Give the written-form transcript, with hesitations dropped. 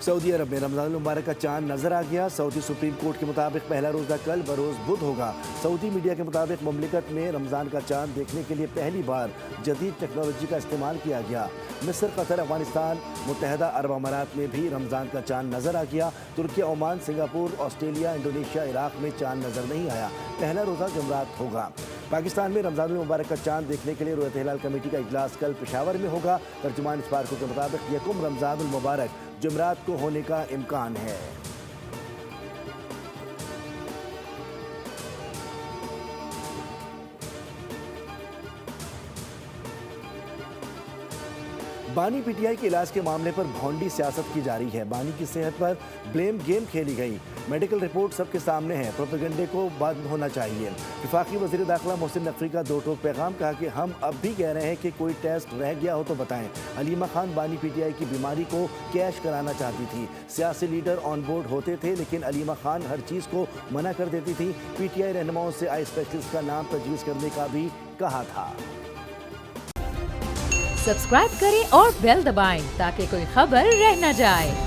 سعودی عرب میں رمضان المبارک کا چاند نظر آ گیا۔ سعودی سپریم کورٹ کے مطابق پہلا روزہ کل بروز بدھ ہوگا۔ سعودی میڈیا کے مطابق مملکت میں رمضان کا چاند دیکھنے کے لیے پہلی بار جدید ٹیکنالوجی کا استعمال کیا گیا۔ مصر، قطر، افغانستان، متحدہ عرب امارات میں بھی رمضان کا چاند نظر آ گیا۔ ترکی، عمان، سنگاپور، آسٹریلیا، انڈونیشیا، عراق میں چاند نظر نہیں آیا۔ پہلا روزہ جمعرات ہوگا۔ پاکستان میں رمضان المبارک کا چاند دیکھنے کے لیے رؤیت ہلال کمیٹی کا اجلاس کل پشاور میں ہوگا۔ ترجمان اسپارکو کے مطابق یکم رمضان المبارک جمعرات کو ہونے کا امکان ہے۔ بانی پی ٹی آئی کے علاج کے معاملے پر بھونڈی سیاست کی جاری ہے۔ بانی کی صحت پر بلیم گیم کھیلی گئی۔ میڈیکل رپورٹ سب کے سامنے ہے۔ پروپیگنڈے کو بند ہونا چاہیے۔ وفاقی وزیر داخلہ محسن نقوی کا دو ٹوک پیغام، کہا کہ ہم اب بھی کہہ رہے ہیں کہ کوئی ٹیسٹ رہ گیا ہو تو بتائیں۔ علیمہ خان بانی پی ٹی آئی کی بیماری کو کیش کرانا چاہتی تھی۔ سیاسی لیڈر آن بورڈ ہوتے تھے لیکن علیمہ خان ہر چیز کو منع کر دیتی تھی۔ پی ٹی آئی رہنماؤں سے آئی اسپیشلسٹ کا نام تجویز کرنے کا بھی کہا تھا۔ سبسکرائب کریں اور بیل دبائیں تاکہ کوئی خبر رہ نہ جائے۔